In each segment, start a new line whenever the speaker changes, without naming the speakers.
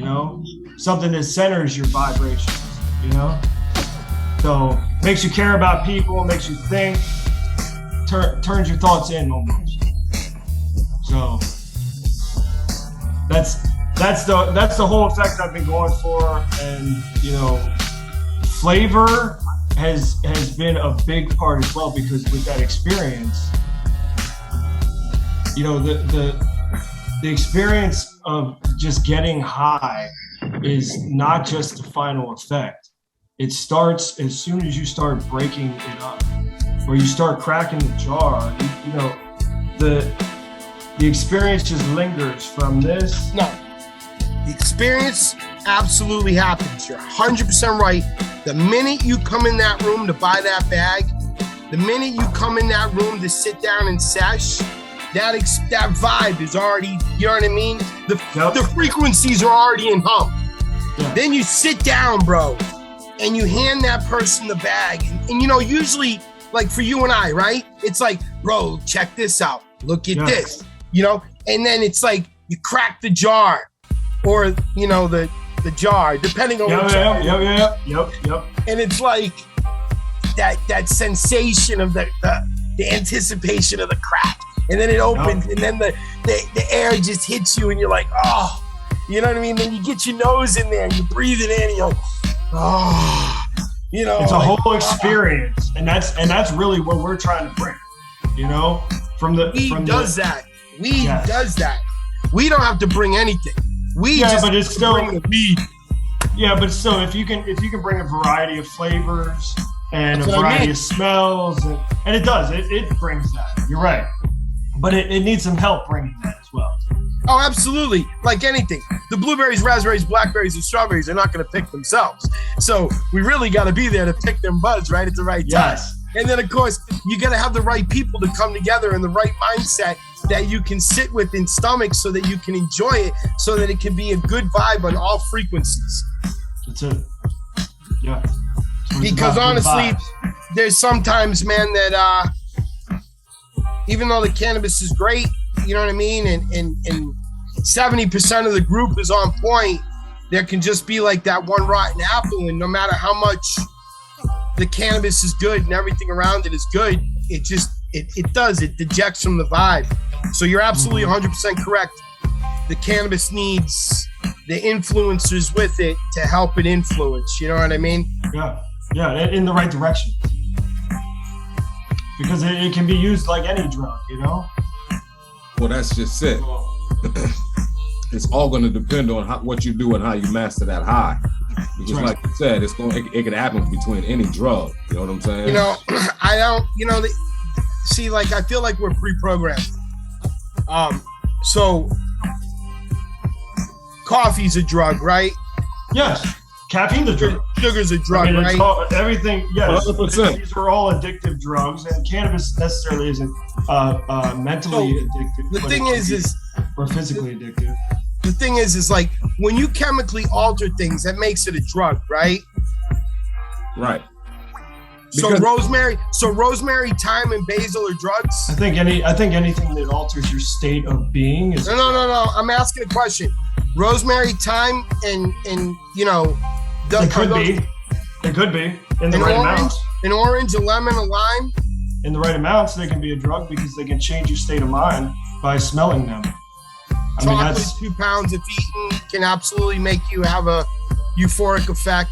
you know, something that centers your vibrations, you know? So makes you care about people, makes you think, turns your thoughts in almost. So that's the whole effect I've been going for. And, you know, flavor has been a big part as well, because with that experience, you know, the experience of just getting high is not just the final effect. It starts as soon as you start breaking it up, or you start cracking the jar. You know, the experience just lingers from this.
No, the experience absolutely happens. You're 100% right. The minute you come in that room to buy that bag, the minute you come in that room to sit down and sesh, that vibe is already, you know what I mean? The frequencies are already in hum. Yeah. Then you sit down, bro, and you hand that person the bag. And you know, usually, like for you and I, right? It's like, bro, check this out. Look at this, you know? And then it's like, you crack the jar, or, you know, the jar, depending on what jar.
Yep.
And it's like that sensation of the anticipation of the crack. And then it opens, and then the air just hits you, and you're like, oh, you know what I mean? Then you get your nose in there, and you breathe it in, and you're like, oh, you know.
It's a whole experience, and that's really what we're trying to bring, you know,
Weed does that. We don't have to bring anything.
But it's still bring the weed. Yeah, but still, if you can bring a variety of flavors and a variety of smells, and it does, it brings that. You're right. But it needs some help bringing that as well.
Oh, absolutely. Like anything. The blueberries, raspberries, blackberries, and strawberries are not going to pick themselves. So we really got to be there to pick them buds right at the right time.
Yes.
And then, of course, you got to have the right people to come together in the right mindset that you can sit with in stomach, so that you can enjoy it, so that it can be a good vibe on all frequencies.
That's it. Yeah.
Because honestly, there's sometimes, man, that even though the cannabis is great, you know what I mean, and 70% of the group is on point, there can just be like that one rotten apple, and no matter how much the cannabis is good and everything around it is good, it dejects from the vibe. So you're absolutely 100% correct. The cannabis needs the influencers with it to help it influence, you know what I mean?
Yeah, in the right direction. Because it can be used like any drug, you know?
Well, that's just it. It's all going to depend on what you do and how you master that high. Because like you said, it could happen between any drug. You know what I'm saying?
You know, I don't, you know, see, like, I feel like we're pre-programmed. So coffee's a drug, right?
Yes. Caffeine's a drug.
Sugar's a drug, right?
Everything, yes.
100%.
These are all addictive drugs, and cannabis necessarily isn't mentally addictive.
The thing is
or physically addictive.
The thing is like, when you chemically alter things, that makes it a drug, right?
Right.
So rosemary, thyme, and basil are drugs?
I think anything that alters your state of being is.
No. I'm asking a question. Rosemary, thyme, and you know,
It could be in the right amounts.
An orange, a lemon, a lime.
In the right amounts, they can be a drug because they can change your state of mind by smelling them. I mean, that's
2 pounds if eaten can absolutely make you have a euphoric effect.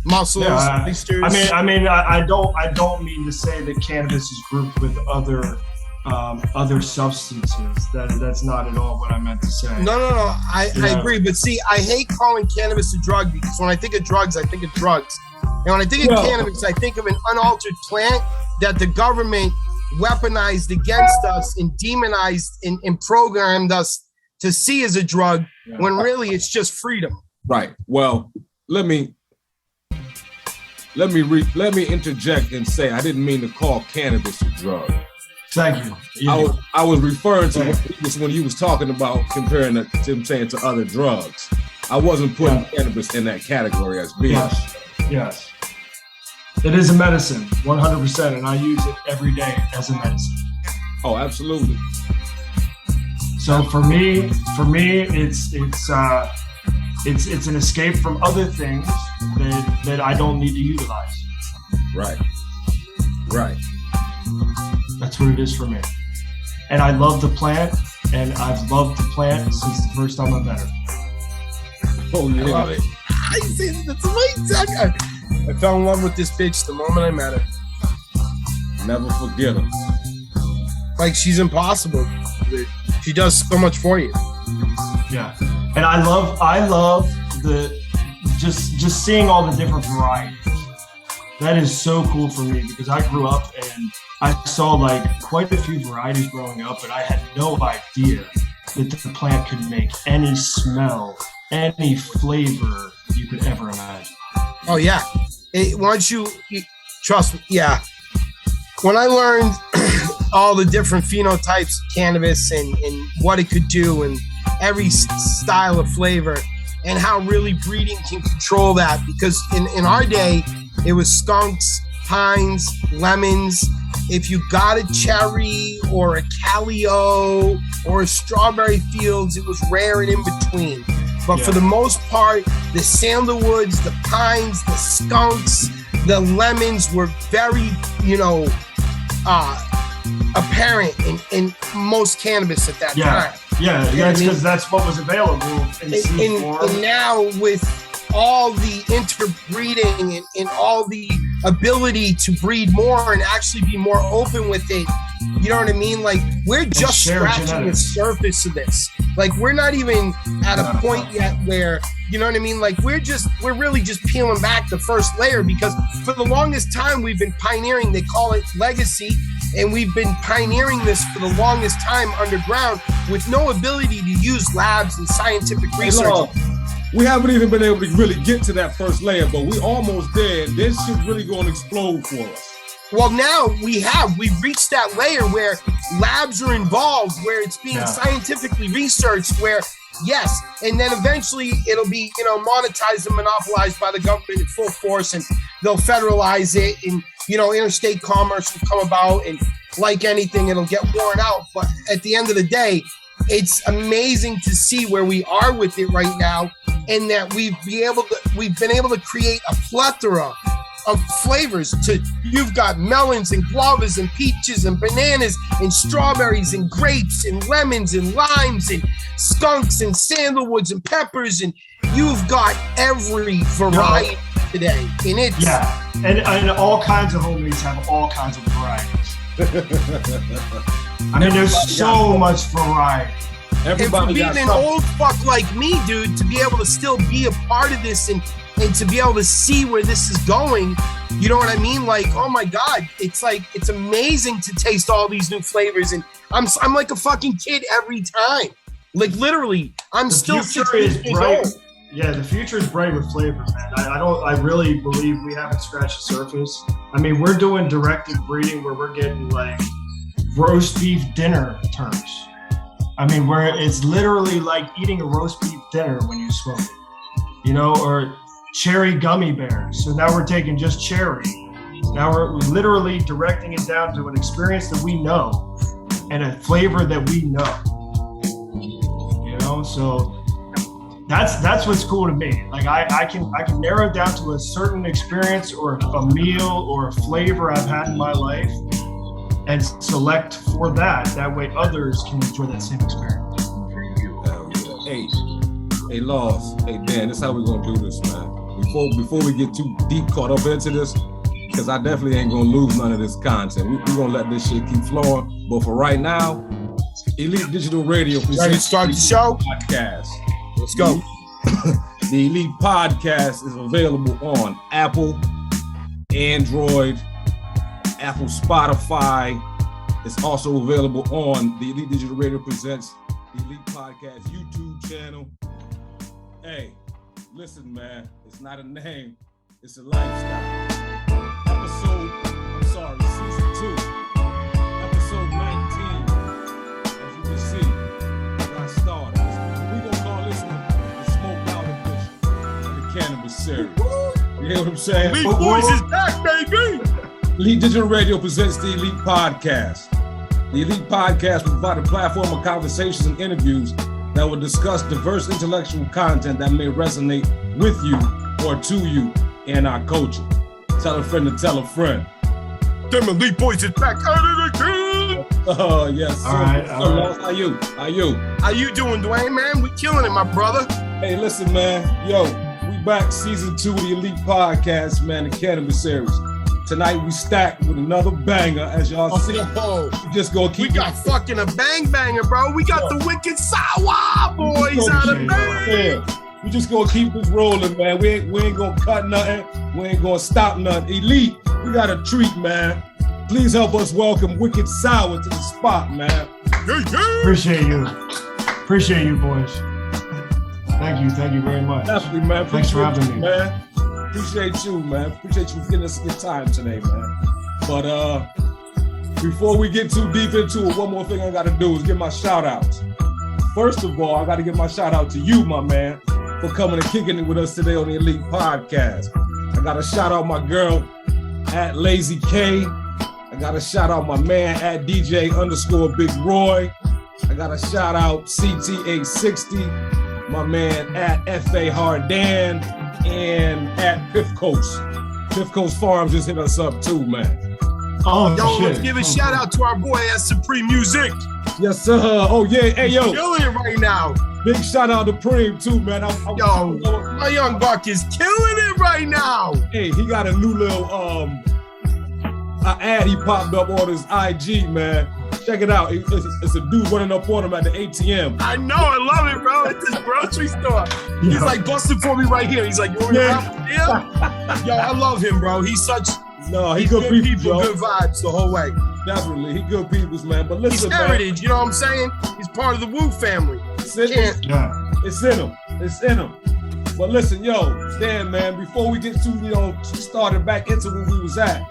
Muscles, blisters.
I don't mean to say that cannabis is grouped with other substances. That's not at all what I meant to say.
No. I agree. But see, I hate calling cannabis a drug, because when I think of drugs, I think of drugs. And when I think of cannabis, I think of an unaltered plant that the government weaponized against us and demonized and programmed us to see as a drug, when really it's just freedom.
Right. Well, let me interject and say I didn't mean to call cannabis a drug.
Thank you. Yeah.
I was referring to when you was talking about comparing it to other drugs. I wasn't putting cannabis in that category as being.
Yes. It is a medicine, 100%, and I use it every day as a medicine.
Oh, absolutely.
So for me, it's it's an escape from other things that I don't need to utilize.
Right.
That's what it is for me. And I love the plant, and I've loved the plant since the first time I met her.
Oh yeah.
I love it. That's amazing. I fell in love with this bitch the moment I met her.
Never forget her.
Like, she's impossible. She does so much for you.
Yeah, and I love the just seeing all the different varieties. That is so cool for me because I grew up and I saw like quite a few varieties growing up, and I had no idea that the plant could make any smell, any flavor you could ever imagine.
Oh yeah, once you trust me, yeah. When I learned all the different phenotypes of cannabis and what it could do and every style of flavor and how really breeding can control that, because in our day, it was skunks, pines, lemons. If you got a cherry or a calio or a strawberry fields, it was rare and in between. But for the most part, the sandalwoods, the pines, the skunks, the lemons were very, apparent in most cannabis at that time.
Yeah, that's because that's what was available in seed form.
And now with all the interbreeding and all the ability to breed more and actually be more open with it, you know what I mean? Like, we're just scratching the surface of this. Like, we're not even at a point yet where, you know what I mean? Like, we're really just peeling back the first layer, because for the longest time we've been pioneering, they call it legacy, and we've been pioneering this for the longest time underground with no ability to use labs and scientific research.
We haven't even been able to really get to that first layer, but we almost there. This shit really going to explode for us.
Well, now we've reached that layer where labs are involved, where it's being scientifically researched, where yes, and then eventually it'll be, monetized and monopolized by the government in full force, and they'll federalize it, and, interstate commerce will come about, and like anything, it'll get worn out. But at the end of the day, it's amazing to see where we are with it right now, and that we've been able to create a plethora of flavors. You've got melons and guavas and peaches and bananas and strawberries and grapes and lemons and limes and skunks and sandalwoods and peppers, and you've got every variety today. And it's
and all kinds of homies have all kinds of varieties. I mean, there's so much variety.
Everybody, and for being an old fuck like me, dude, to be able to still be a part of this and to be able to see where this is going, you know what I mean? Like, oh my God, it's amazing to taste all these new flavors, and I'm like a fucking kid every time. Like, literally, I'm still 16 years old.
Yeah, the future is bright with flavors, man. I really believe we haven't scratched the surface. I mean, we're doing directed breeding where we're getting like roast beef dinner terms. I mean, where it's literally like eating a roast beef dinner when you smoke it, or cherry gummy bears. So now we're taking just cherry. Now we're literally directing it down to an experience that we know and a flavor that we know. So that's what's cool to me. Like I can narrow it down to a certain experience or a meal or a flavor I've had in my life and select for that. That way others can enjoy that same experience.
Hey, Laws. Hey, Dan, this is how we're going to do this, man. Before we get too deep caught up into this, because I definitely ain't going to lose none of this content. We're going to let this shit keep flowing. But for right now, Elite Digital Radio presents
ready to start the show?
Podcast.
Let's go.
The Elite Podcast is available on Apple, Android, Apple Spotify. It's also available on the Elite Digital Radio Presents the Elite Podcast YouTube channel. Hey, listen, man, it's not a name, it's a lifestyle. Season 2, episode 19. As you can see, I got started. We're gonna call this one the Smoked Out Edition of the Cannabis series. You hear what I'm saying?
Elite BOYZ is back, baby!
Elite Digital Radio presents the Elite Podcast. The Elite Podcast will provide a platform of conversations and interviews that will discuss diverse intellectual content that may resonate with you or to you in our culture. Tell a friend to tell a friend.
Them elite boys is back out of the game.
Oh, yes.
All right.
How you?
How you doing, Dwayne, man? We killing it, my brother.
Hey, listen, man. Yo, we back season 2 of the Elite Podcast, man, the Cannabis series. Tonight we stacked with another banger, as y'all see. We just gonna keep.
We got fucking a bang banger, bro. We got the Wicked Sour boys out of Maine.
We just gonna keep this rolling, man. We ain't gonna cut nothing. We ain't gonna stop nothing. Elite, we got a treat, man. Please help us welcome Wicked Sour to the spot, man.
Appreciate you, boys. Thank you very much.
Definitely, man.
Thanks for having me,
man. Appreciate you, man. Appreciate you giving us your time today, man. But before we get too deep into it, one more thing I gotta do is give my shout outs. First of all, I gotta give my shout out to you, my man, for coming and kicking it with us today on the Elite Podcast. I gotta shout out my girl at Lazy K. I gotta shout out my man at DJ_Big Roy. I gotta shout out CT860, my man at FA Hardan, and at Fifth Coast. Fifth Coast Farms just hit us up too, man.
Oh,
yo,
shit.
Let's give a shout out to our boy at Supreme Music.
Yes, sir. Oh, yeah. Hey, yo.
Killing it right now.
Big shout out to Preem too, man.
Yo, my young buck is killing it right now.
Hey, he got a new little ad he popped up on his IG, man. Check it out. It's a dude running up on him at the ATM.
I know, I love it, bro. It's this grocery store. He's like busting for me right here. He's like, you want to rap with him? Yo, I love him, bro. He's good people, good vibes the whole way.
Definitely, he good peoples, man. But listen,
he's heritage, you know what I'm saying? He's part of the Wu family.
It's in him. It's in him. But listen, yo, Stan, man, before we get too, started back into where we was at,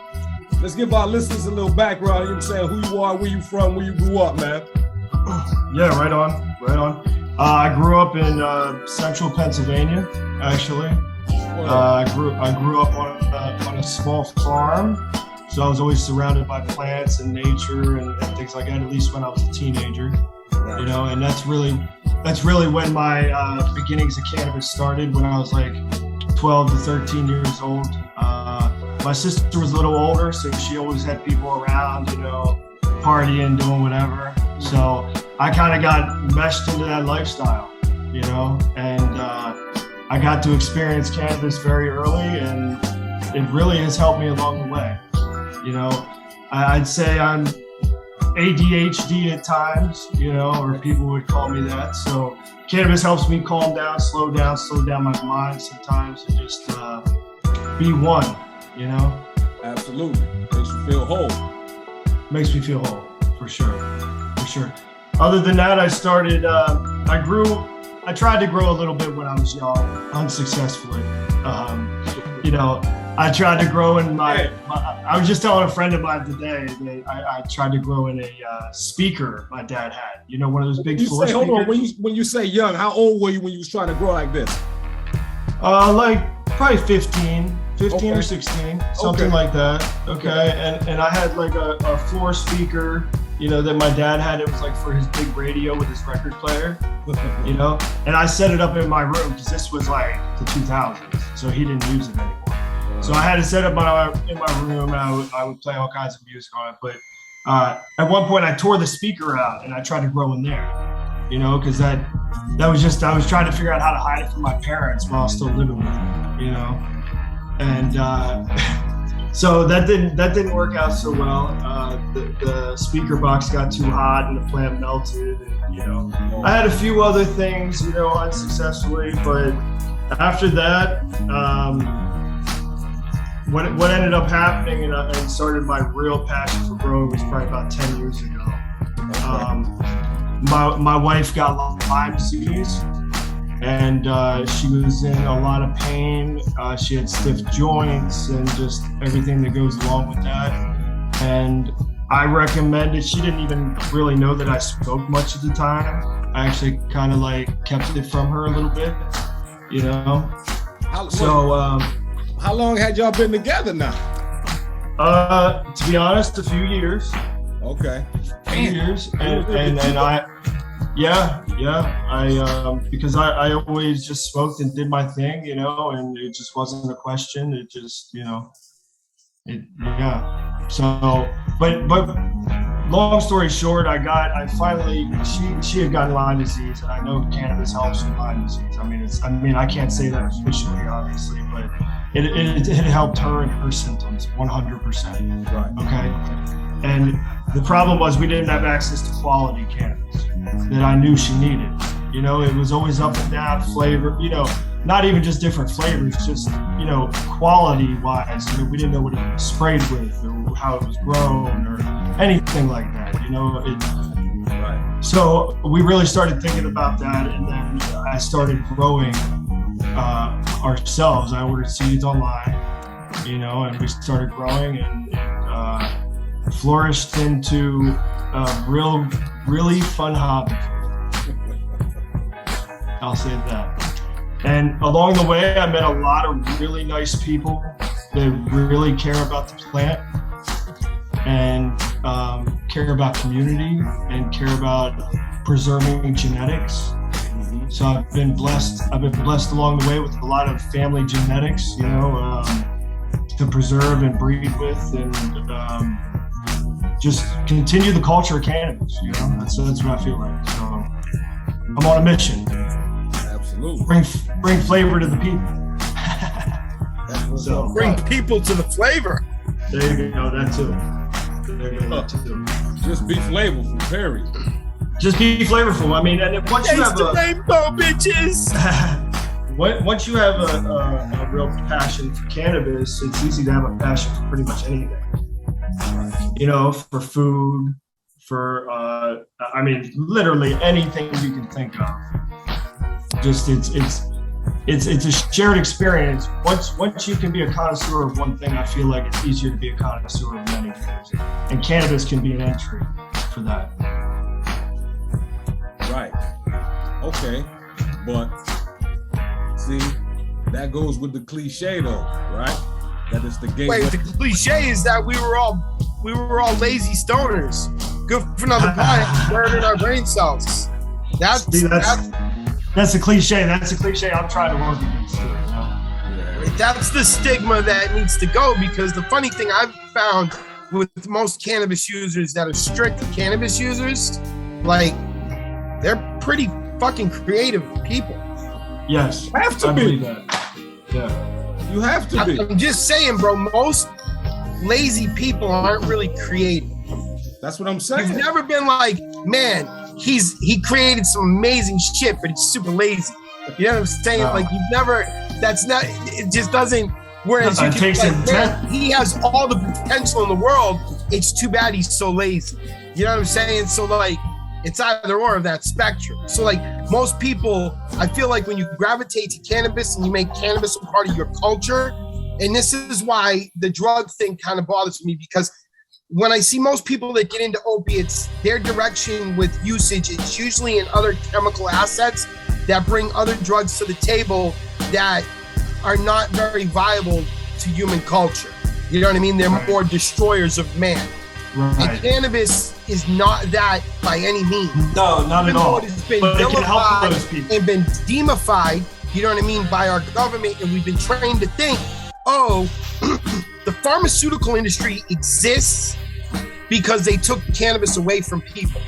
let's give our listeners a little background, you know what I'm saying? Who you are, where you from, where you grew up, man.
Yeah, right on. I grew up in central Pennsylvania, actually. I grew up on a small farm, so I was always surrounded by plants and nature and things like that. At least when I was a teenager, you know. And that's really when my beginnings of cannabis started. When I was like 12 to 13 years old. My sister was a little older, so she always had people around, you know, partying, doing whatever. So I kind of got meshed into that lifestyle, you know, and I got to experience cannabis very early, and it really has helped me along the way. You know, I'd say I'm ADHD at times, you know, or people would call me that. So cannabis helps me calm down, slow down my mind sometimes, and just be one, you know?
Absolutely. Makes you feel whole.
Makes me feel whole, for sure. Other than that, I started, I tried to grow a little bit when I was young, unsuccessfully. You know, I tried to grow in I was just telling a friend of mine today that I tried to grow in a speaker my dad had. You know, one of those big floor speakers.
Hold on, when you say young, how old were you when you was trying to grow like this?
Like probably 15 okay. Or 16, something like that. Okay. And I had like a floor speaker, you know, that my dad had. It was like for his big radio with his record player, you know, and I set it up in my room because this was like the 2000s, so he didn't use it anymore. So I had it set up in my room, and I would play all kinds of music on it. But at one point I tore the speaker out and I tried to grow in there, you know, because that was just, I was trying to figure out how to hide it from my parents while I was still living with them, you know. And so that didn't work out so well. The speaker box got too hot and the plant melted, and, you know, I had a few other things, you know, unsuccessfully. But after that, what ended up happening and started my real passion for growing was probably about 10 years ago. My wife got Lyme disease, and she was in a lot of pain. She had stiff joints and just everything that goes along with that. And I recommended, she didn't even really know that I smoked much at the time. I actually kind of like kept it from her a little bit, you know?
How long had y'all been together now?
To be honest, a few years.
Okay.
A few years. And I Yeah. Because I always just smoked and did my thing, you know, and it just wasn't a question. It just, you know, yeah. So, but long story short, I finally, she had gotten Lyme disease, and I know cannabis helps with Lyme disease. I mean, I can't say that officially, obviously, but it helped her and her symptoms 100%.
Right.
Okay. And the problem was we didn't have access to quality cannabis that I knew she needed. You know, it was always up and down flavor, you know, not even just different flavors, just, you know, quality wise. You know, we didn't know what it was sprayed with or how it was grown or anything like that, you know.
Right.
So we really started thinking about that, and then I started growing ourselves. I ordered seeds online, you know, and we started growing and flourished into a really fun hobby. I'll say that. And along the way, I met a lot of really nice people that really care about the plant and care about community and care about preserving genetics. So I've been blessed along the way with a lot of family genetics, you know, to preserve and breed with, and just continue the culture of cannabis. You know, that's what I feel like. So I'm on a mission.
Absolutely.
Bring flavor to the people.
So bring people to the flavor.
There you go. That too. There you go. That too.
Just be flavorful, period.
Just be flavorful. I mean, and then once you have
the rainbow, bitches.
Once you have a real passion for cannabis, it's easy to have a passion for pretty much anything. You know, for food, for I mean, literally anything you can think of. Just it's a shared experience. Once you can be a connoisseur of one thing, I feel like it's easier to be a connoisseur of many things, and cannabis can be an entry for that.
Right. Okay. But see, that goes with the cliche though, right? That is the game.
Wait, the cliche is that we were all lazy stoners. Good for another pint, burning our brain cells. That's
a cliche. That's a cliche I'm trying to work against too, you know?
That's the stigma that needs to go, because the funny thing I've found with most cannabis users that are strict cannabis users, like, they're pretty fucking creative people.
Yes.
You have to be.
That. Yeah.
You have to be.
I'm just saying, bro, most lazy people aren't really creative.
That's what I'm saying.
You've never been like, man, he created some amazing shit, but he's super lazy. You know what I'm saying?
No.
Like, you've never, that's not, it just doesn't, whereas you can, like, man, he has all the potential in the world, it's too bad he's so lazy. You know what I'm saying? So, like, it's either or of that spectrum. So, like, most people, I feel like when you gravitate to cannabis and you make cannabis a part of your culture, and this is why the drug thing kind of bothers me, because when I see most people that get into opiates, their direction with usage is usually in other chemical assets that bring other drugs to the table that are not very viable to human culture. You know what I mean? They're more destroyers of man.
Right.
And cannabis is not that by any means.
No, not at all.
It's been
but it can help those people.
And been demified, you know what I mean, by our government, and we've been trained to think, oh, the pharmaceutical industry exists because they took cannabis away from people.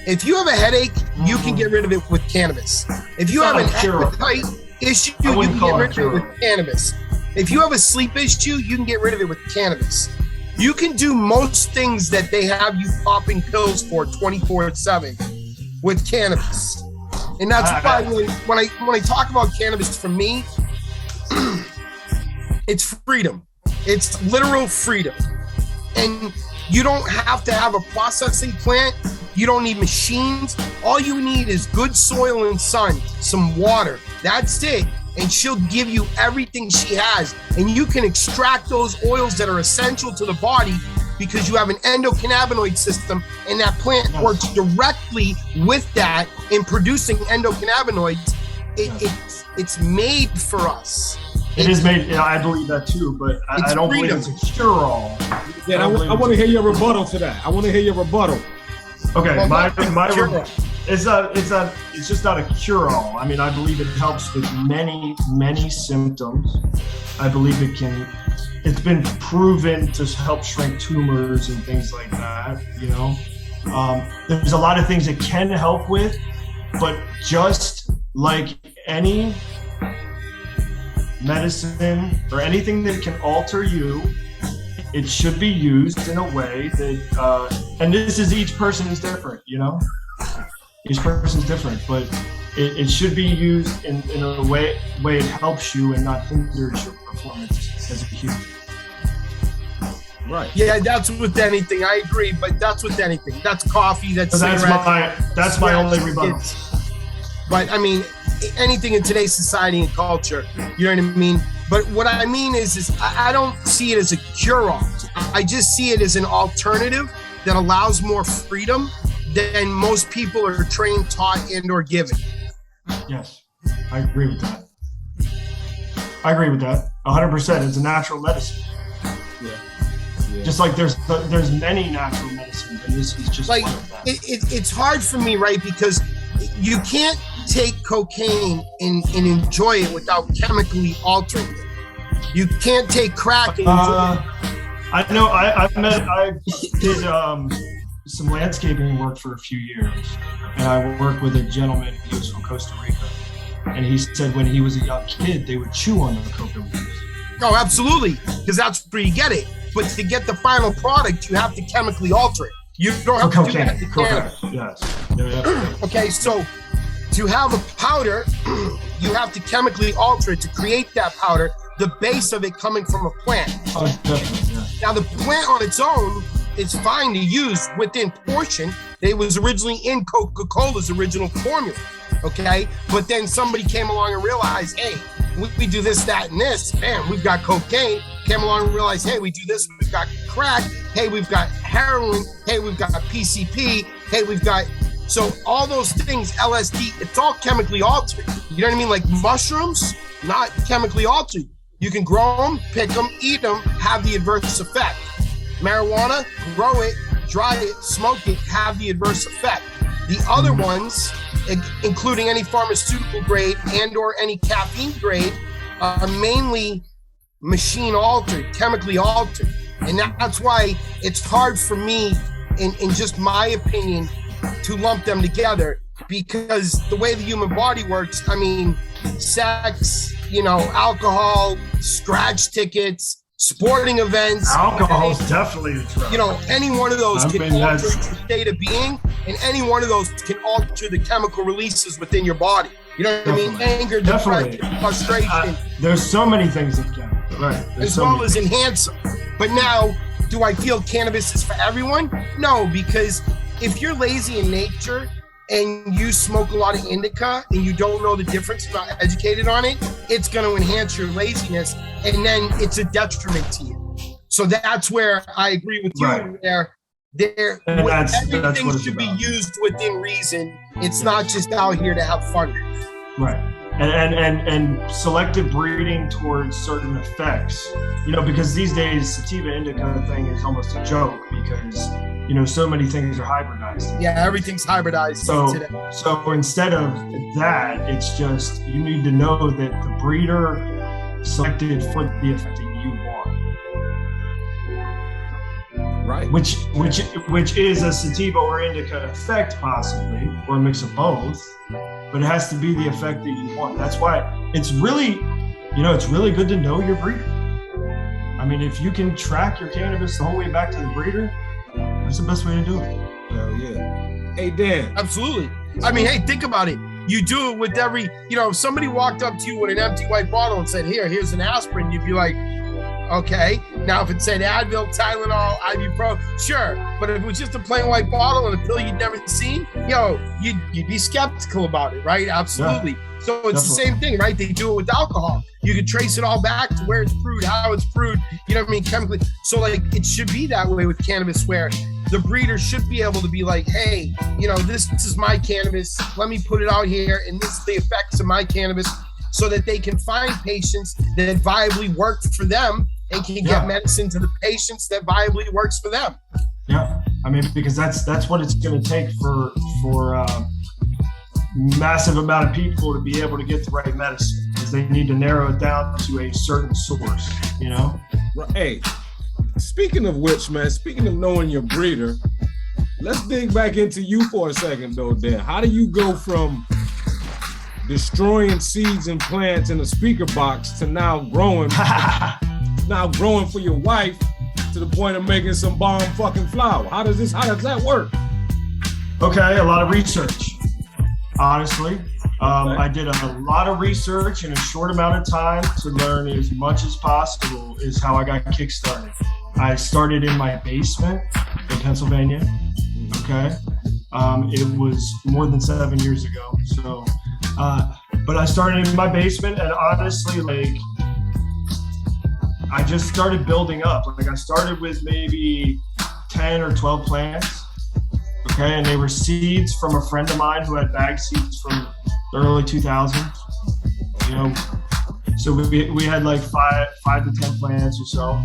If you have a headache, you can get rid of it with cannabis. If you have an appetite issue, you can get rid of it with cannabis. If you have a sleep issue, you can get rid of it with cannabis. You can do most things that they have you popping pills for 24/7 with cannabis. And that's why when I talk about cannabis, for me, it's freedom. It's literal freedom. And you don't have to have a processing plant. You don't need machines. All you need is good soil and sun, some water. That's it. And she'll give you everything she has. And you can extract those oils that are essential to the body because you have an endocannabinoid system, and that plant works directly with that in producing endocannabinoids. It's made for us.
It is made. Yeah, I believe that too, but I don't believe it's a cure-all.
Yeah, I want to hear your rebuttal to that. I want to hear your rebuttal.
Okay,
Well,
my It's just not a cure-all. I mean, I believe it helps with many symptoms. I believe it's been proven to help shrink tumors and things like that, you know. There's a lot of things it can help with, but just like any medicine or anything that can alter you, it should be used in a way that, and each person is different, you know? Each person's different, but it should be used in a way it helps you and not hinders your performance as a human.
Right. Yeah, that's with anything. I agree, but that's with anything. That's coffee, that's
my only rebuttal.
But I mean, anything in today's society and culture, you know what I mean? But what I mean is I don't see it as a cure-all. I just see it as an alternative that allows more freedom than most people are trained, taught, and or given.
Yes, I agree with that. 100%. It's a natural medicine. Yeah. Just like there's many natural medicines, and this is just
like
one of them.
It's hard for me, right? Because you can't take cocaine and enjoy it without chemically altering it. You can't take crack and enjoy it.
I know. I did some landscaping work for a few years, and I worked with a gentleman. He was from Costa Rica, and he said when he was a young kid, they would chew on the coca leaves.
Oh, absolutely, because that's where you get it. But to get the final product, you have to chemically alter it. You don't have to do that to
correct. Yes. Yeah.
Okay, so to have a powder, you have to chemically alter it to create that powder. The base of it coming from a plant.
Oh, definitely. Yeah.
Now the plant on its own is fine to use within portion. It was originally in Coca-Cola's original formula, okay? But then somebody came along and realized, hey, we do this, that, and this. Man, we've got cocaine. Came along and realized, hey, we do this, we've got crack. Hey, we've got heroin. Hey, we've got PCP. Hey, we've got... So all those things, LSD, it's all chemically altered. You know what I mean? Like mushrooms, not chemically altered. You can grow them, pick them, eat them, have the adverse effect. Marijuana, grow it, dry it, smoke it, have the adverse effect. The other ones, including any pharmaceutical grade and or any caffeine grade, are mainly machine altered, chemically altered. And that's why it's hard for me, in just my opinion, to lump them together, because the way the human body works, I mean, sex, you know, alcohol, scratch tickets, sporting events.
Alcohol's definitely a drug.
You know, any one of those can alter your state of being, and any one of those can alter the chemical releases within your body. You know what I mean? Anger, depression, frustration.
There's so many things that can, right?
As well as enhance them. But now, do I feel cannabis is for everyone? No, because if you're lazy in nature and you smoke a lot of indica and you don't know the difference, not educated on it, it's going to enhance your laziness, and then it's a detriment to you. So that's where I agree with you.
Right.
Everything should be used within reason. It's not just out here to have fun.
Right. And selective breeding towards certain effects, you know, because these days sativa indica thing is almost a joke, because you know so many things are hybridized.
Yeah, everything's hybridized today.
So instead of that, it's just you need to know that the breeder selected for the effect that you want.
Right.
Which is a sativa or indica effect possibly, or a mix of both. But it has to be the effect that you want. That's why it's really good to know your breeder. I mean, if you can track your cannabis the whole way back to the breeder, that's the best way to do it.
Hell yeah. Hey, Dan.
Absolutely. I mean, hey, think about it. You do it with every, you know, if somebody walked up to you with an empty white bottle and said, here's an aspirin, you'd be like, okay. Now, if it said Advil, Tylenol, ibuprofen, sure. But if it was just a plain white bottle and a pill you'd never seen, you'd be skeptical about it, right? Absolutely. Yeah, so it's the same thing, right? They do it with alcohol. You can trace it all back to where it's brewed, how it's brewed, you know what I mean, chemically. So, like, it should be that way with cannabis, where the breeder should be able to be like, hey, you know, this is my cannabis. Let me put it out here, and this is the effects of my cannabis, so that they can find patients that viably work for them and can get medicine to the patients that viably works for them.
Yeah, I mean, because that's what it's going to take for massive amount of people to be able to get the right medicine because they need to narrow it down to a certain source, you know?
Hey, speaking of which, man, speaking of knowing your breeder, let's dig back into you for a second, though, Dan. How do you go from destroying seeds and plants in a speaker box to now growing for your wife to the point of making some bomb fucking flour? How does that work?
Okay, a lot of research, honestly. I did a lot of research in a short amount of time to learn as much as possible is how I got kickstarted. I started in my basement in Pennsylvania, okay? It was more than 7 years ago, so, but I started in my basement and honestly, like, I just started building up. Like I started with maybe 10 or 12 plants, okay? And they were seeds from a friend of mine who had bag seeds from the early 2000s, you know? So we had like five to 10 plants or so.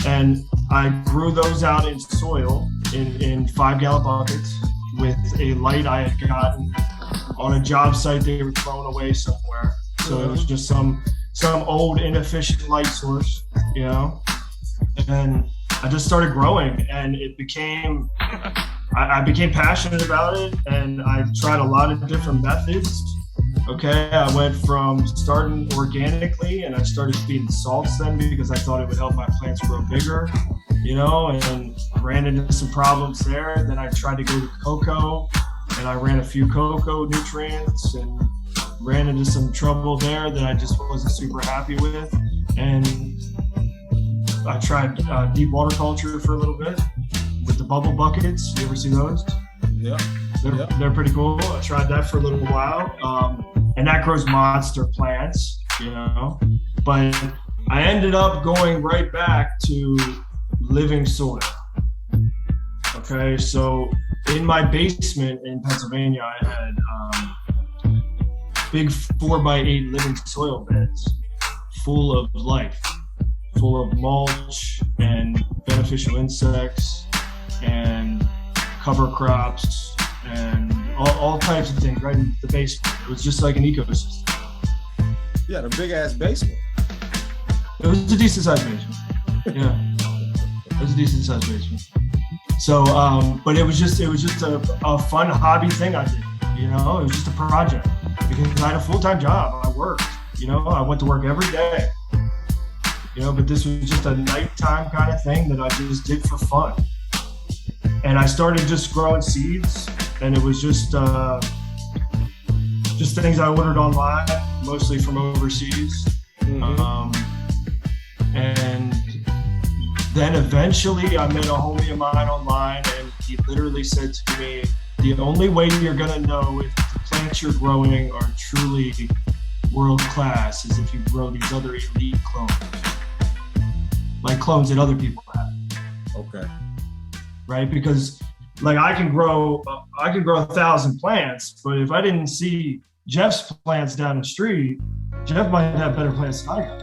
And I grew those out in soil in 5-gallon buckets with a light I had gotten on a job site they were thrown away somewhere. So it was just some old inefficient light source, you know? And I just started growing and it became, I became passionate about it and I tried a lot of different methods. Okay, I went from starting organically and I started feeding salts then because I thought it would help my plants grow bigger, you know, and ran into some problems there. Then I tried to go to cocoa and I ran a few cocoa nutrients and ran into some trouble there that I just wasn't super happy with. And I tried deep water culture for a little bit with the bubble buckets. You ever see those?
Yeah.
They're pretty cool. I tried that for a little while. And that grows monster plants, you know. But I ended up going right back to living soil. Okay, so in my basement in Pennsylvania, I had big 4x8 living soil beds full of life, full of mulch and beneficial insects and cover crops and all types of things right in the basement. It was just like an ecosystem.
Yeah, the big ass basement.
It was a decent sized basement. Yeah, it was a decent sized basement. So, but it was just a fun hobby thing I did. You know, it was just a project because I had a full-time job. I worked. You know, I went to work every day. You know, but this was just a nighttime kind of thing that I just did for fun. And I started just growing seeds, and it was just things I ordered online, mostly from overseas. Mm-hmm. And then eventually I met a homie of mine online, and he literally said to me, the only way you're gonna know if the plants you're growing are truly world class is if you grow these other elite clones, like clones that other people have.
Okay.
Right? Because like I can grow 1,000 plants, but if I didn't see Jeff's plants down the street, Jeff might have better plants than I got.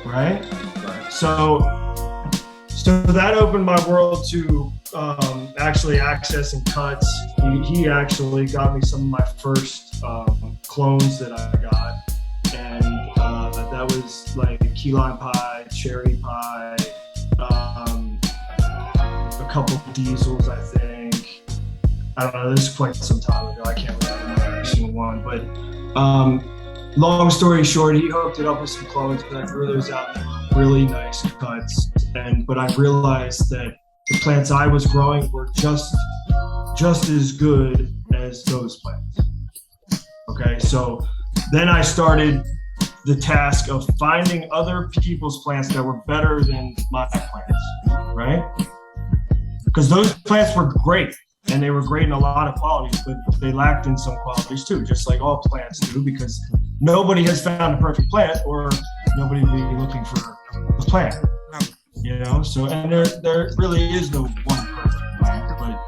Right? So that opened my world to actually accessing cuts. He actually got me some of my first clones that I got, and that was like key lime pie, cherry pie, a couple of diesels, I think. I don't know, this is quite some time ago. I can't remember every single one, but long story short, he hooked it up with some clones, and I grew those out in really nice cuts. But I realized that the plants I was growing were just as good as those plants. Okay, so then I started the task of finding other people's plants that were better than my plants, right? Because those plants were great, and they were great in a lot of qualities, but they lacked in some qualities too, just like all plants do, because nobody has found a perfect plant, or nobody would be looking for a plant, you know? So, and there really is no one perfect plant, but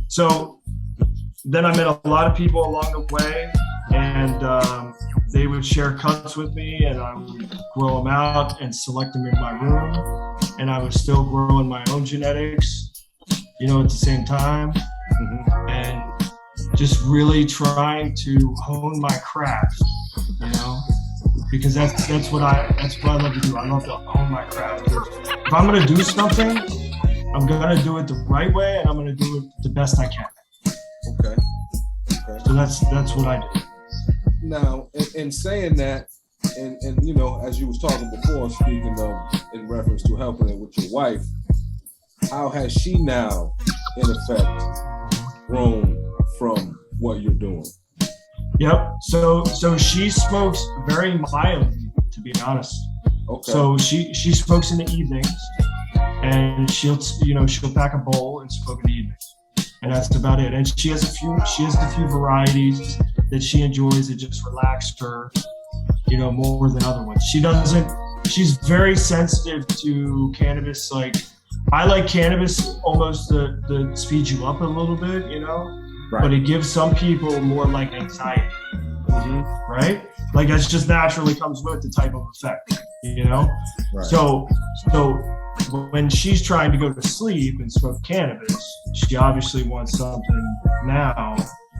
so then I met a lot of people along the way, and they would share cuts with me, and I would grow them out and select them in my room, and I was still growing my own genetics, you know, at the same time. Mm-hmm. And just really trying to hone my craft, because that's what I love to do. I love to hone my craft. If I'm gonna do something, I'm gonna do it the right way, and I'm gonna do it the best I can.
Okay.
So that's what I do.
Now, in saying that, and as you was talking before, speaking of in reference to helping it with your wife, how has she now, in effect, grown from what you're doing?
Yep. So she smokes very mildly, to be honest.
Okay.
So she smokes in the evenings, and she'll pack a bowl and smoke in the evenings, and that's about it. And she has a few varieties that she enjoys that just relax her, more than other ones. She's very sensitive to cannabis. Like, I like cannabis almost to speed you up a little bit,
Right.
But it gives some people more like anxiety, right? Like, that's just naturally comes with the type of effect,
Right.
So when she's trying to go to sleep and smoke cannabis, she obviously wants something now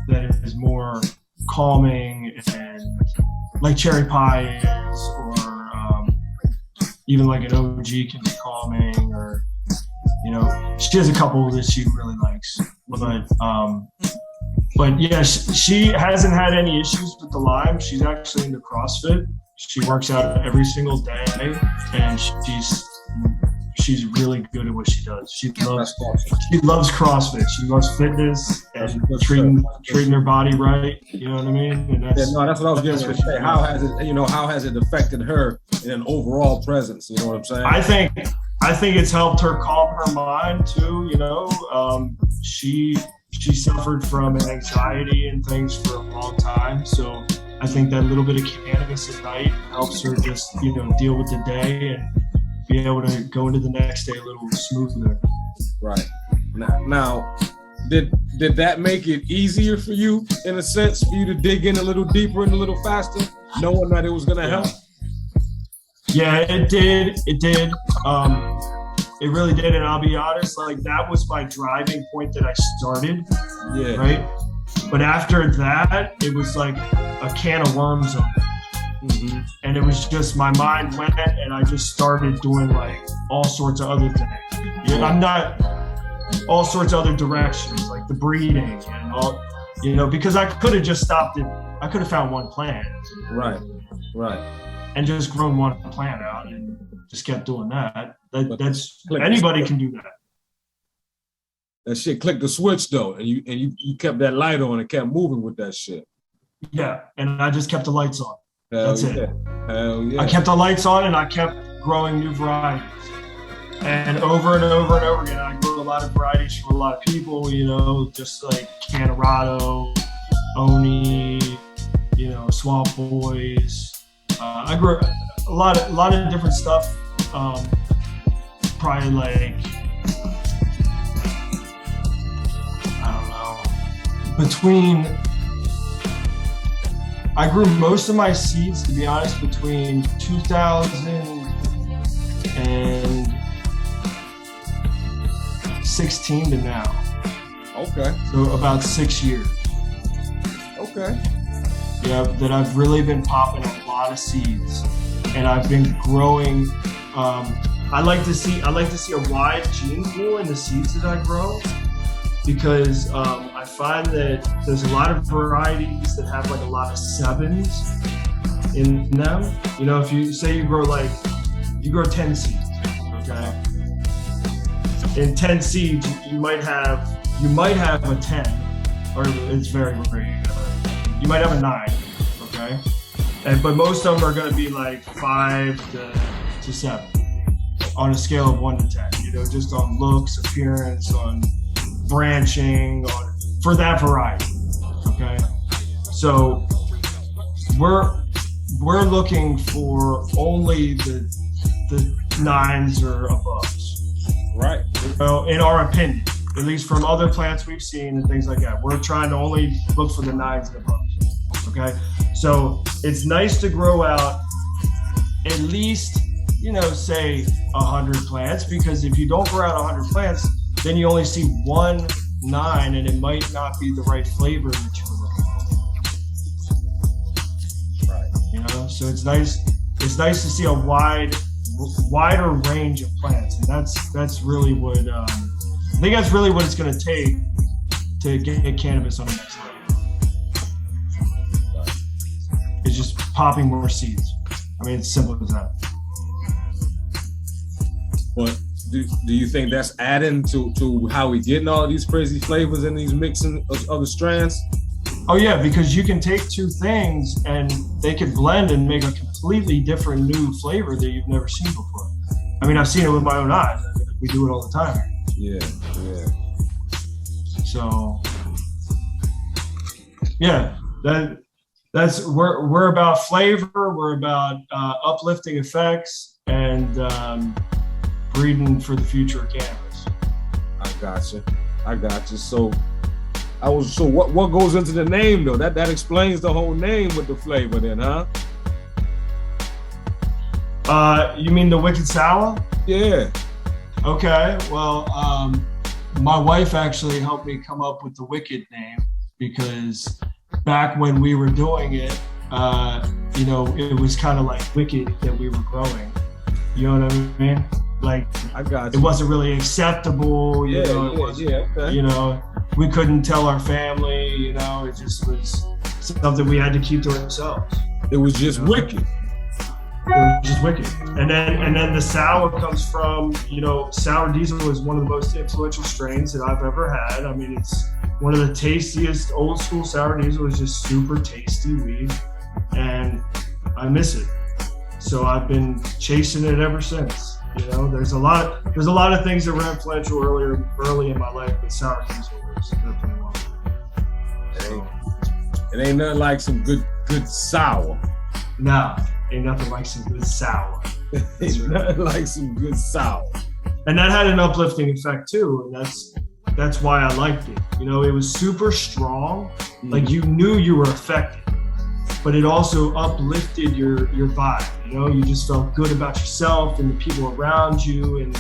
that is more calming, and like cherry pie is, or even like an OG can be calming, or she has a couple that she really likes, but yeah, she hasn't had any issues with the Lyme. She's actually into CrossFit. She works out every single day, and she's really good at what she does. She loves CrossFit. She loves fitness and treating her body right. You know what I mean? And
that's what I was getting to say. How has it affected her in an overall presence? You know what I'm saying?
I think it's helped her calm her mind too. She suffered from anxiety and things for a long time, so I think that little bit of cannabis at night helps her just deal with the day and be able to go into the next day a little smoother.
Right. Now, did that make it easier for you, in a sense, for you to dig in a little deeper and a little faster, knowing that it was going to help?
Yeah, it did. It really did, and I'll be honest, like, that was my driving point that I started. Yeah. Right. But after that, it was like a can of worms open. And it was just, my mind went, and I just started doing like all sorts of other things. I'm not all sorts of other directions, like the breeding and all, because I could have just stopped it. I could have found one plant. Right. And just grown one plant out and just kept doing that. That's anybody can do that.
That shit clicked the switch though, and you kept that light on and kept moving with that shit.
Yeah, and I just kept the lights on. That's it.
Hell yeah.
I kept the lights on, and I kept growing new varieties. And over and over and over again, I grew a lot of varieties for a lot of people, just like Colorado, Oni, Swamp Boys. I grew a lot of different stuff. Probably like, I don't know, I grew most of my seeds, to be honest, between 2016 to now. Okay. So about 6 years.
Okay.
Yeah, that I've really been popping a lot of seeds, and I've been growing. I like to see a wide gene pool in the seeds that I grow, because I find that there's a lot of varieties that have like a lot of 7s in them. If you say you grow 10 seeds, okay? In 10 seeds, you might have a 10, or it's very rare. You might have a 9, okay? But most of them are going to be like 5 to 7 on a scale of 1 to 10. Just on looks, appearance, on branching, for that variety. Okay, so we're looking for only the 9s or aboves.
Right.
In our opinion, at least from other plants we've seen and things like that, we're trying to only look for the 9s and aboves. Okay, so it's nice to grow out at least, say 100 plants, because if you don't grow out 100 plants, then you only see one 9 and it might not be the right flavor that you were looking for.
Right.
You know, so it's nice to see a wider range of plants, and that's really what I think that's really what it's going to take to get cannabis on the next level. It's just popping more seeds. I mean, it's simple as that.
But do you think that's adding to how we getting all these crazy flavors and these mixing of other strands?
Oh yeah, because you can take two things and they could blend and make a completely different new flavor that you've never seen before. I mean, I've seen it with my own eyes. We do it all the time.
Yeah.
So yeah, that's we're about flavor. We're about uplifting effects and breeding for the future of cannabis.
I got you. So what goes into the name though? That explains the whole name with the flavor then, huh?
You mean the Wicked Sour?
Yeah.
Okay. Well, my wife actually helped me come up with the Wicked name because back when we were doing it, you know, it was kind of like wicked that we were growing. You know what I mean? Like,
I got you.
It wasn't really acceptable. You know, we couldn't tell our family. You know, it just was something we had to keep to ourselves.
It was just wicked.
It was just wicked. And then the sour comes from, you know, Sour Diesel is one of the most influential strains that I've ever had. I mean, it's one of the tastiest. Old school Sour Diesel is just super tasty weed, and I miss it. So I've been chasing it ever since. You know, there's a lot of things that were influential early in my life, but Sour Diesel was definitely one.
It ain't nothing like some good sour.
Nah, ain't nothing like some good sour.
Ain't nothing like some good sour.
And that had an uplifting effect too, and that's why I liked it. You know, it was super strong. Like you knew you were affected, but it also uplifted your vibe. You know, you just felt good about yourself and the people around you, and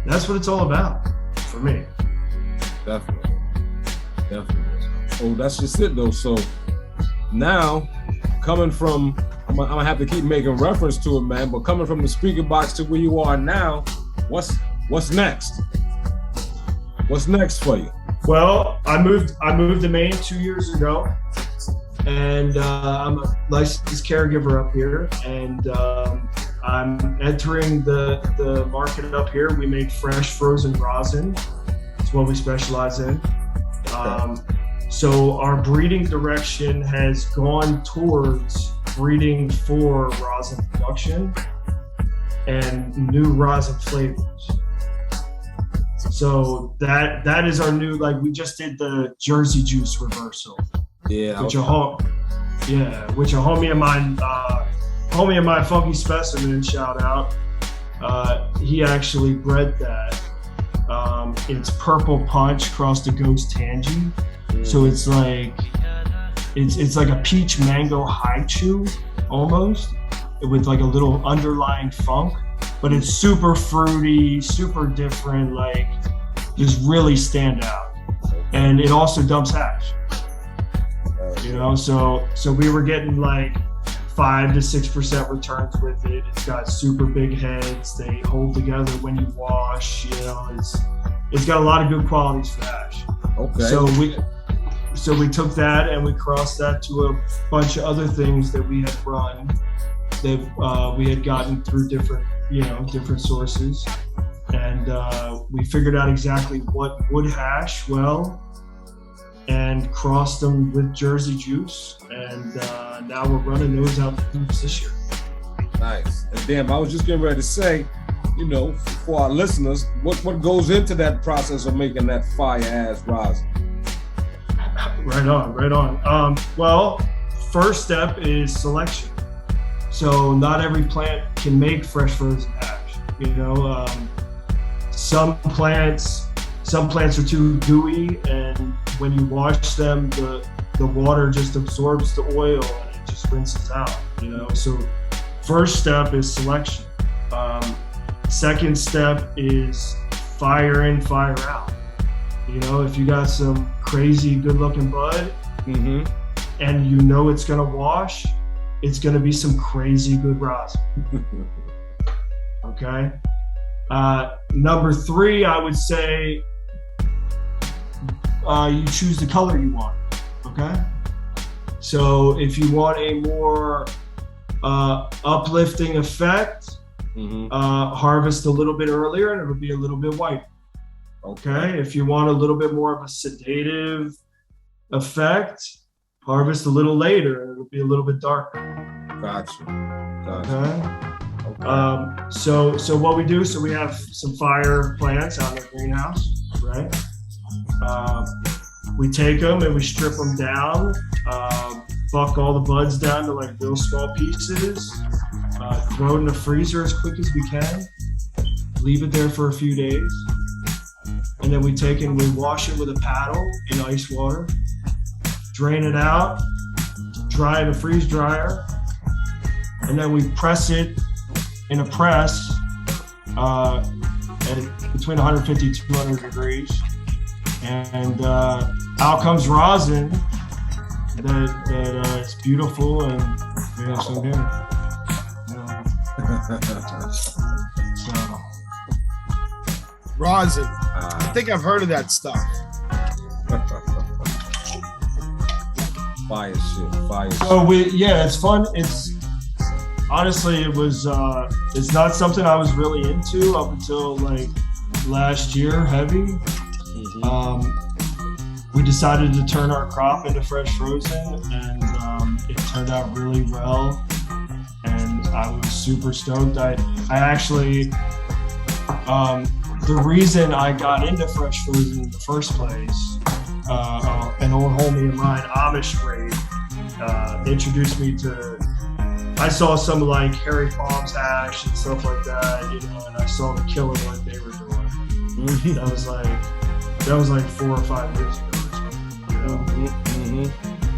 that's what it's all about for me.
Definitely. Oh, that's just it though. So now, coming from, I'm gonna have to keep making reference to it, man. But coming from the speaker box to where you are now, what's next? What's next for you?
Well, I moved to Maine 2 years ago, and I'm a licensed caregiver up here, and I'm entering the market up here. We make fresh frozen rosin. It's what we specialize in. So our breeding direction has gone towards breeding for rosin production and new rosin flavors. So that is our new, like, we just did the Jersey Juice reversal.
Yeah.
Which a homie of mine, Funky Specimen, shout out. He actually bred that. It's Purple Punch crossed to Ghost Tangy. So it's like a peach mango high chew almost, with like a little underlying funk, but it's super fruity, super different, like just really stand out. And it also dumps hash. You know, so we were getting like 5 to 6% returns with it. It's got super big heads. They hold together when you wash. You know, it's got a lot of good qualities for hash.
Okay.
So we took that and we crossed that to a bunch of other things that we had run that we had gotten through different sources, and we figured out exactly what would hash well, and crossed them with Jersey Juice, and now we're running those out this year.
Nice. And damn, I was just getting ready to say, you know, for our listeners, what goes into that process of making that fire ass rosin?
Right on. Well, first step is selection. So not every plant can make fresh frozen hash. You know, some plants are too gooey, and when you wash them, the water just absorbs the oil and it just rinses out. You know, so first step is selection. Second step is fire in, fire out. You know, if you got some crazy good-looking bud, and you know it's gonna wash, it's gonna be some crazy good rosin. Okay. Number 3, I would say you choose the color you want. Okay. So if you want a more uplifting effect, harvest a little bit earlier and it'll be a little bit white. Okay. If you want a little bit more of a sedative effect, harvest a little later and it'll be a little bit darker.
Gotcha.
Okay. So what we do, so we have some fire plants out in the greenhouse, right? We take them and we strip them down, buck all the buds down to like real small pieces, throw it in the freezer as quick as we can, leave it there for a few days, and then we take it and we wash it with a paddle in ice water, drain it out, dry it in a freeze dryer, and then we press it in a press at between 150 and 200 degrees. And out comes rosin that is beautiful, and we have some here. So.
Rosin. I think I've heard of that stuff.
Fire shit.
So it's fun. It's honestly, it's not something I was really into up until like last year, heavy. We decided to turn our crop into fresh frozen, and it turned out really well, and I was super stoked. I actually, the reason I got into fresh frozen in the first place, an old homie of mine, Amish Raid, introduced me to, I saw some like Harry Palm's hash and stuff like that, you know, and I saw the killer what they were doing. That was like 4 or 5 years ago or something, you know?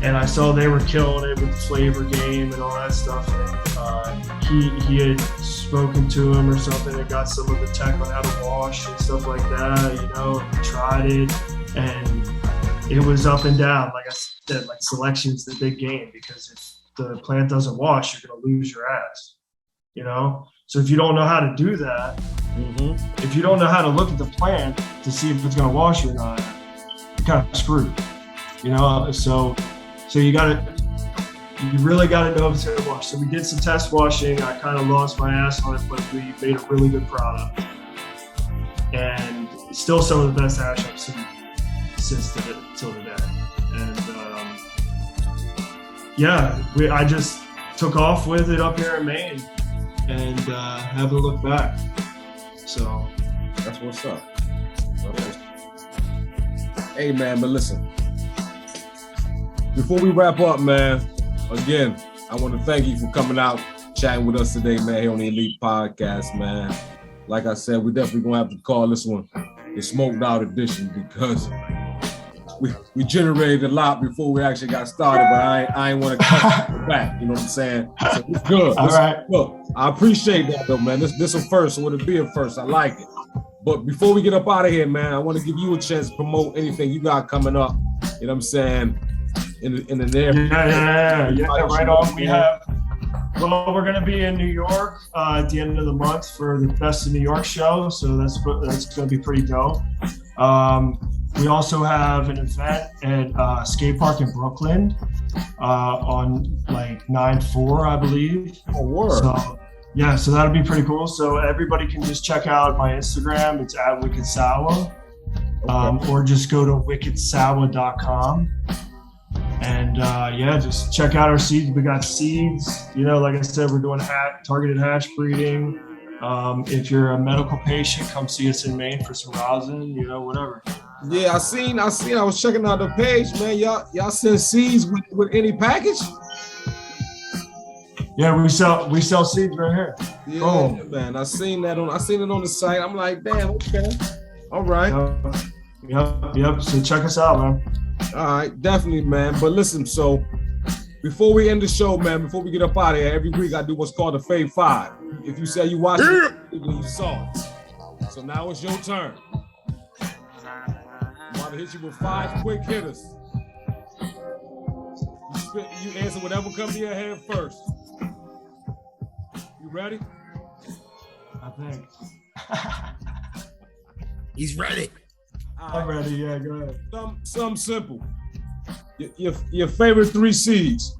And I saw they were killing it with the flavor game and all that stuff. And he had spoken to him or something and got some of the tech on how to wash and stuff like that, you know, and we tried it. And it was up and down. Like I said, like selection's the big game, because if the plant doesn't wash, you're going to lose your ass, you know? So if you don't know how to do that, if you don't know how to look at the plant to see if it's going to wash or not, you're kind of screwed, you know? So you really got to know if it's going to wash. So we did some test washing. I kind of lost my ass on it, but we made a really good product. And it's still some of the best hash I've seen since till today. And I just took off with it up here in Maine. And haven't looked back. So
that's what's up. Hey man, but listen, before we wrap up, man, again, I want to thank you for coming out, chatting with us today, man, here on the Elite Podcast, man. Like I said, we definitely gonna have to call this one the smoked out edition, because we generated a lot before we actually got started, but I ain't want to cut it back. You know what I'm saying? So it's good.
All right.
Look, I appreciate that though, man. This a first, so it'll be a first. I like it. But before we get up out of here, man, I want to give you a chance to promote anything you got coming up. You know what I'm saying? In the near.
Yeah, right on. We're gonna be in New York at the end of the month for the Best of New York show, so that's gonna be pretty dope. We also have an event at skate park in Brooklyn on like 9/4, I believe.
Oh, word.
So that'll be pretty cool. So everybody can just check out my Instagram. It's at Wicked Sour, or just go to wickedsour.com. And just check out our seeds. We got seeds. You know, like I said, we're doing targeted hash breeding. If you're a medical patient, come see us in Maine for some rosin. You know, whatever.
Yeah, I seen. I was checking out the page, man. Y'all send seeds with any package?
Yeah, we sell seeds right here.
Yeah, man. I seen it on the site. I'm like, damn, okay. All right.
Yep. So check us out, man.
All right, definitely, man. But listen, so before we end the show, man, before we get up out of here, every week I do what's called a Fave 5. If you say you watched it, you saw it. So now it's your turn. My gonna hit you with 5 quick hitters. You answer whatever comes to your head first. You ready?
I think.
He's ready.
I'm ready. Yeah, go ahead.
Something simple. Your favorite 3 seeds.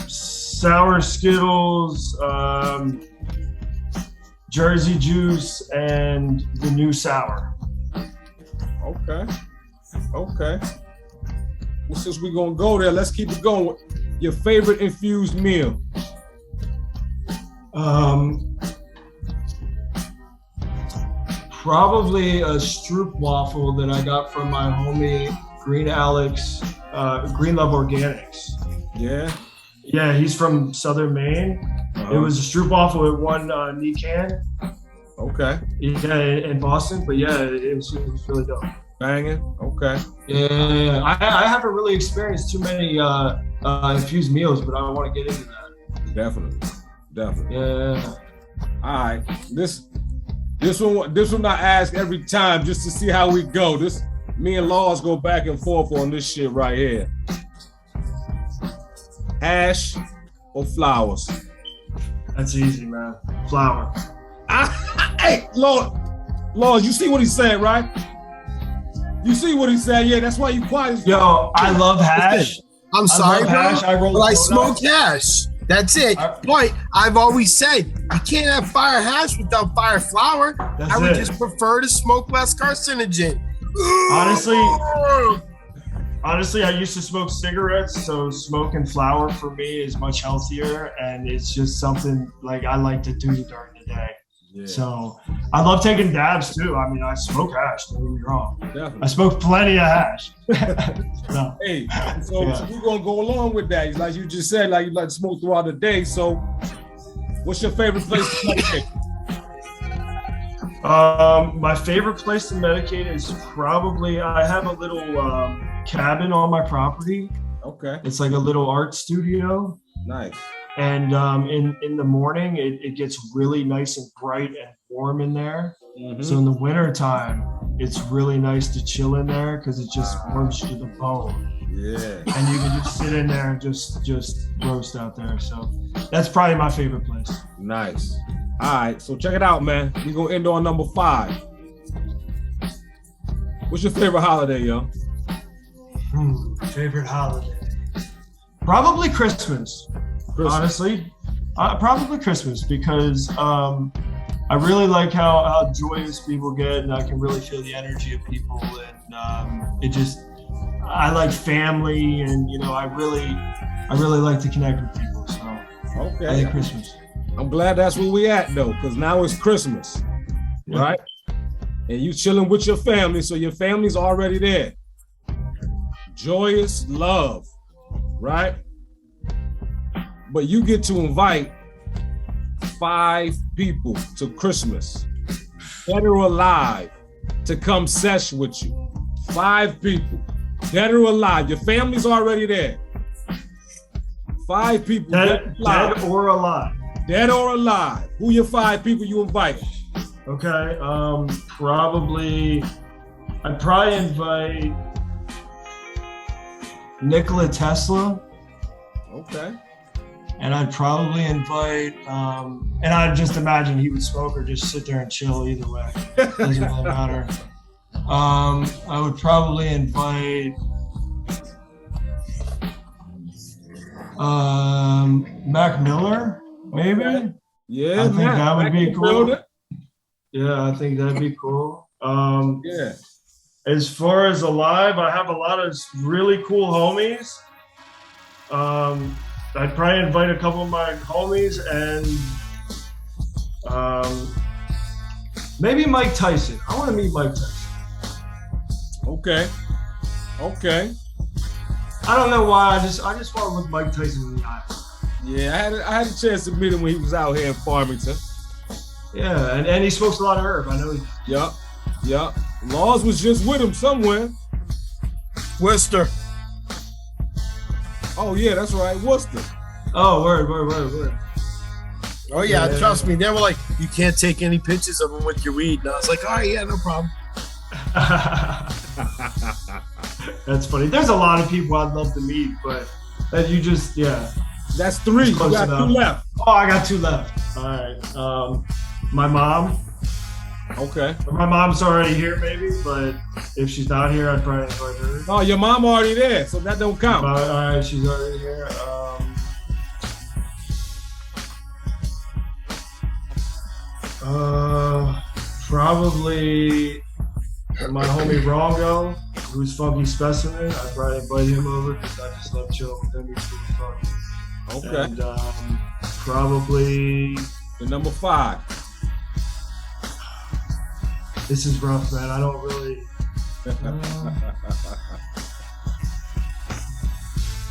Sour Skittles, Jersey Juice, and the new sour.
Okay. Well, since we're gonna go there, let's keep it going with your favorite infused meal.
Probably a Stroop waffle that I got from my homie Green Alex, Green Love Organics.
Yeah.
Yeah, he's from Southern Maine. It was a Stroop waffle at one Nican.
Okay.
Yeah, in Boston. But yeah, it was really dope.
Banging. Okay.
Yeah, I haven't really experienced too many infused meals, but I want to get into that.
Definitely.
Yeah.
All right. This one I ask every time just to see how we go. Me and Laws go back and forth on this shit right here. Hash or flowers?
That's easy, man. Flower.
Hey, Laws, you see what he's saying, right? You see what he said? Yeah, that's why you quiet.
Yo, I love hash.
I'm sorry, bro,
hash.
but I smoke hash. That's it. But I've always said you can't have fire hash without fire flower. I would just prefer to smoke less carcinogen.
Honestly, I used to smoke cigarettes, so smoking flower for me is much healthier, and it's just something like I like to do during the day. Yeah. So I love taking dabs too. I mean, I smoke hash. Don't get me wrong. Definitely. I smoke plenty of hash. No.
Hey, so we're gonna go along with that. Like you just said, like you like to smoke throughout the day. So, what's your favorite place to medicate?
My favorite place to medicate is probably I have a little cabin on my property.
Okay.
It's like a little art studio.
Nice.
And in the morning, it gets really nice and bright and warm in there. Mm-hmm. So in the winter time, it's really nice to chill in there because it just warms you to the bone. Yeah. And you can just sit in there and just roast out there. So that's probably my favorite place.
Nice. All right, so check it out, man. We're going to end on number 5. What's your favorite holiday, yo?
Favorite holiday? Probably Christmas. Honestly, probably Christmas because I really like how joyous people get, and I can really feel the energy of people, and I like family, and I really like to connect with people. So okay, I think Christmas.
I'm glad that's where we at though, because now it's Christmas, right? And you chilling with your family, so your family's already there. Joyous love, right? But you get to invite 5 people to Christmas, dead or alive, to come sesh with you. 5 people, dead or alive. Your family's already there. 5 people,
dead or alive.
Dead or alive. Who your 5 people you invite?
Okay, I'd probably invite Nikola Tesla.
Okay.
And I'd probably invite, and I'd just imagine he would smoke or just sit there and chill either way. Doesn't really matter. I would probably invite Mac Miller, maybe. Okay.
Yeah,
I think that would be cool.
Yeah,
I think that'd be cool.
Yeah.
As far as alive, I have a lot of really cool homies. I'd probably invite a couple of my homies and maybe Mike Tyson. I want to meet Mike Tyson.
Okay.
I don't know why. I just want to look Mike Tyson in the eye.
Yeah, I had a chance to meet him when he was out here in Farmington.
Yeah, and he smokes a lot of herb. I know.
Yup. Laws was just with him somewhere.
Worcester.
Oh yeah, that's right, Worcester.
Oh, word.
Oh yeah, trust me. They were like, you can't take any pictures of him with your weed. And I was like, all right, yeah, no problem.
That's funny. There's a lot of people I'd love to meet, but that you just, yeah.
That's 3. You got 2 left.
Oh, I got 2 left. All right. My mom.
Okay.
My mom's already here, maybe, but if she's not here, I'd probably invite her.
Oh, your mom already there, so that don't count.
All right, she's already here. Probably my homie Rongo, who's Funky Specimen. I'd probably invite him over because I just love chilling with him. He's super fun.
Okay.
And probably
the number 5.
This is rough, man. I don't really.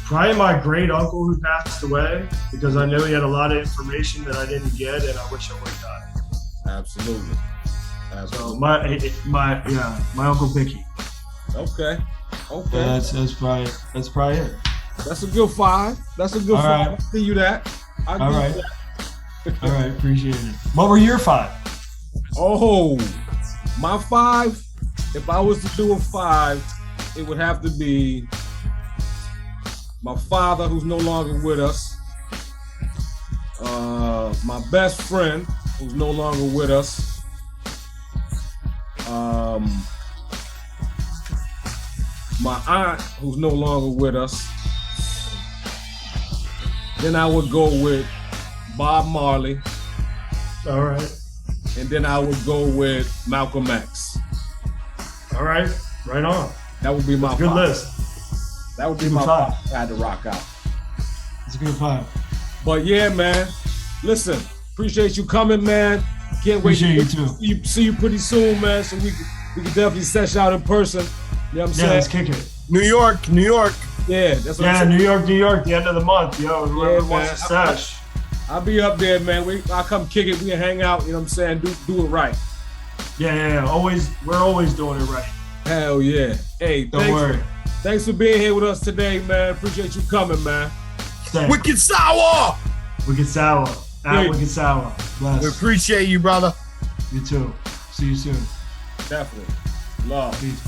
Probably my great uncle who passed away, because I know he had a lot of information that I didn't get, and I wish I would have gotten.
Absolutely.
So my uncle Vicky.
Okay.
Yeah, that's probably it.
That's a good 5. That's a good 5.
Right.
I'll see you that.
All right. All right, appreciate it. What were your 5?
Oh, my 5. If I was to do a 5, it would have to be my father, who's no longer with us. My best friend, who's no longer with us. My aunt, who's no longer with us. Then I would go with Bob Marley.
All right.
And then I would go with Malcolm X.
All right. Right on.
That would be my
good
5.
list.
That would be my 5. I had to rock out.
It's a good 5.
But yeah, man. Listen, appreciate you coming, man. Can't wait to see you pretty soon, man. So we can definitely sesh out in person. You know what I'm saying?
Let's kick it.
New York.
Yeah, that's what I'm saying.
New York, the end of the month, yo. Whoever wants to sesh.
I'll be up there, man. I'll come kick it. We can hang out. You know what I'm saying? Do it right.
Yeah. We're always doing it right.
Hell yeah. Hey,
don't worry.
Thanks for being here with us today, man. Appreciate you coming, man.
Thanks.
Wicked Sour.
Wicked Sour. Wicked Sour. Bless.
We appreciate you, brother.
You too. See you soon.
Definitely. Love.
Peace.